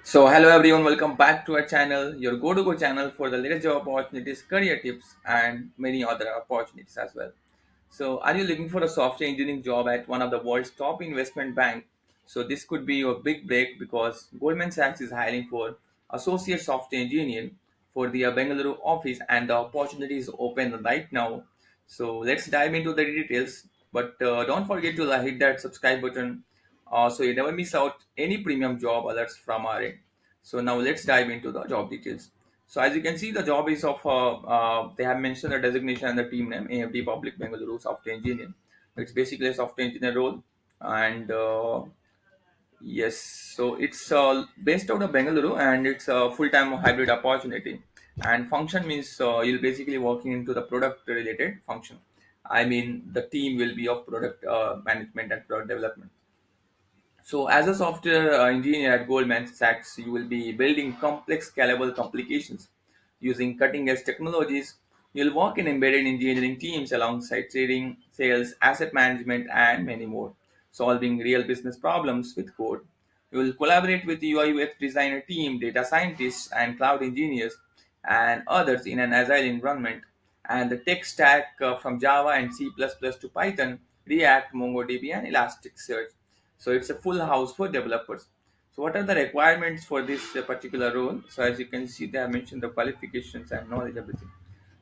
So, hello everyone, welcome back to our channel, your go-to-go channel for the latest job opportunities, career tips, and many other opportunities as well. So, are you looking for a software engineering job at one of the world's top investment bank? So, this could be your big break because Goldman Sachs is hiring for associate software engineer for the Bengaluru office, and the opportunity is open right now. So, let's dive into the details. But don't forget to hit that subscribe button so you never miss out any premium job alerts from our end. So now let's dive into the job details. So as you can see, the job is of they have mentioned the designation and the team name AMD Public Bengaluru Software Engineer. It's basically a software engineer role, and yes, so it's based out of Bengaluru, and it's a full-time hybrid opportunity. And function means you'll basically working into the product related function. I mean, the team will be of product management and product development. So, as a software engineer at Goldman Sachs, you will be building complex, scalable applications using cutting edge technologies. You'll work in embedded engineering teams alongside trading, sales, asset management, and many more, solving real business problems with code. You will collaborate with the UI/UX designer team, data scientists, and cloud engineers, and others in an agile environment. And the tech stack from Java and C++ to Python, React, MongoDB, and Elasticsearch. So it's a full house for developers. So what are the requirements for this particular role? So as you can see, they have mentioned the qualifications and knowledge, everything.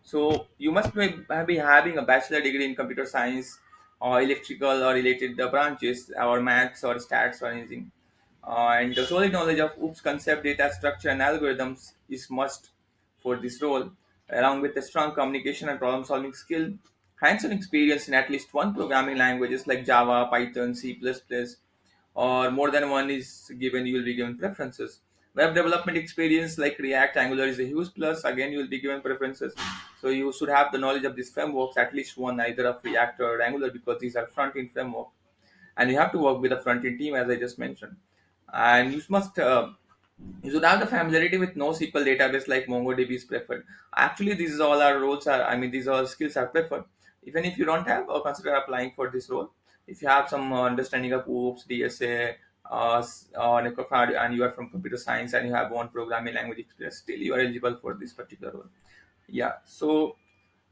So you must be having a bachelor degree in computer science or electrical or related branches or maths or stats or anything. And the solid knowledge of OOPS concept, data structure, and algorithms is must for this role, along with a strong communication and problem-solving skill. Hands-on experience in at least one programming languages like Java, Python, C++, or more than one is given, you will be given preferences. Web development experience like React, Angular is a huge plus. Again, you will be given preferences. So you should have the knowledge of these frameworks, at least one, either of React or Angular, because these are front-end framework, and you have to work with a front-end team, as I just mentioned. And you should have the familiarity with NoSQL database like MongoDB is preferred. Actually, these all our roles are, I mean, these all skills are preferred. Even if you don't have, or consider applying for this role. If you have some understanding of OOPS, DSA, and you are from computer science and you have one programming language experience, still you are eligible for this particular role. Yeah. So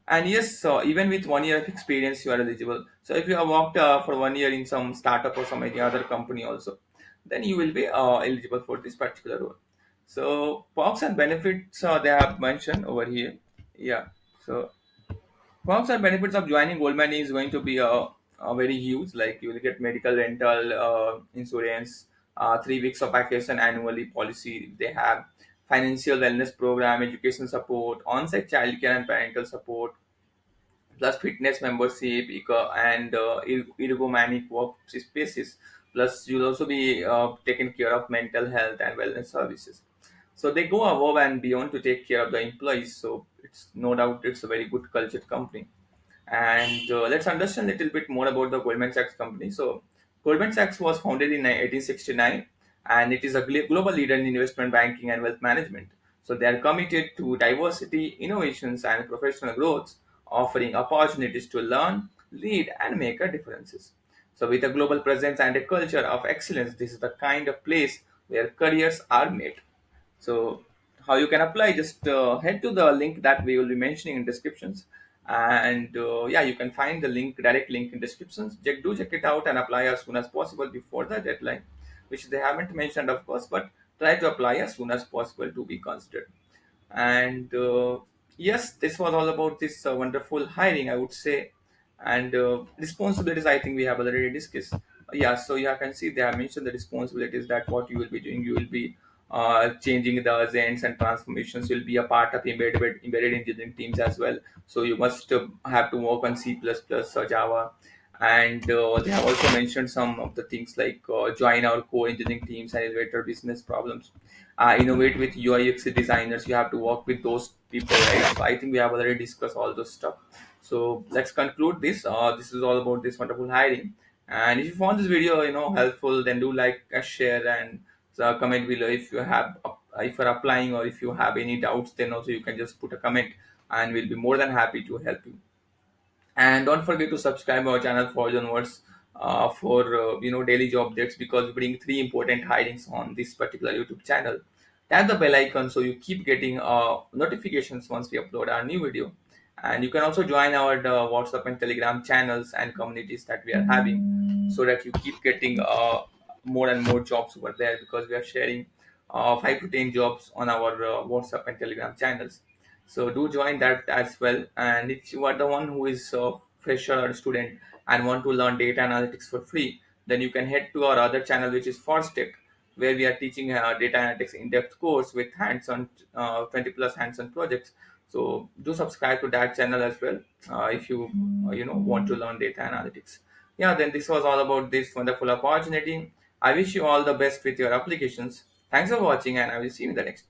and yes, even with 1 year of experience, you are eligible. So if you have worked for 1 year in some startup or some any other company also, then you will be eligible for this particular role. So perks and benefits they have mentioned over here. Yeah. So perks and benefits of joining Goldman is going to be a very huge. Like you will get medical, rental, insurance, 3 weeks of vacation annually policy. They have financial wellness program, education support, on-site childcare and parental support, plus fitness membership and ergomanic work spaces. Plus you'll also be taken care of mental health and wellness services. So they go above and beyond to take care of the employees, so it's no doubt it's a very good cultured company. And let's understand a little bit more about the Goldman Sachs company. So, Goldman Sachs was founded in 1869, and it is a global leader in investment banking and wealth management. So, they are committed to diversity, innovations, and professional growth, offering opportunities to learn, lead, and make a differences. So, with a global presence and a culture of excellence, this is the kind of place where careers are made. So how you can apply? Just head to the link that we will be mentioning in descriptions, and yeah, you can find the link, direct link in descriptions. Check it out and apply as soon as possible before the deadline, which they haven't mentioned, of course, but try to apply as soon as possible to be considered. And yes, this was all about this wonderful hiring, I would say. And responsibilities, I think we have already discussed. Yeah, so you can see they have mentioned the responsibilities, that what you will be doing. You will be changing the agents and transformations. You'll be a part of embedded engineering teams as well. So you must have to work on C++ or Java. And they have also mentioned some of the things like join our core engineering teams and elevator business problems. Innovate with UI UX designers. You have to work with those people, right? So I think we have already discussed all those stuff. So let's conclude this. This is all about this wonderful hiring. And if you found this video, helpful, then do like, share, and comment below if you have if you're applying, or if you have any doubts. Then also you can just put a comment, and we'll be more than happy to help you. And don't forget to subscribe our channel for onwards for daily job updates, because we bring three important hirings on this particular YouTube channel. Tap the bell icon so you keep getting notifications once we upload our new video. And you can also join our WhatsApp and Telegram channels and communities that we are having, so that you keep getting more and more jobs over there, because we are sharing 5 to 10 jobs on our WhatsApp and Telegram channels. So do join that as well. And if you are the one who is a fresher or student and want to learn data analytics for free, then you can head to our other channel, which is Tech, where we are teaching data analytics in-depth course with hands-on 20 plus hands-on projects. So do subscribe to that channel as well, if you want to learn data analytics. Yeah, then this was all about this wonderful opportunity. I wish you all the best with your applications. Thanks for watching, and I will see you in the next.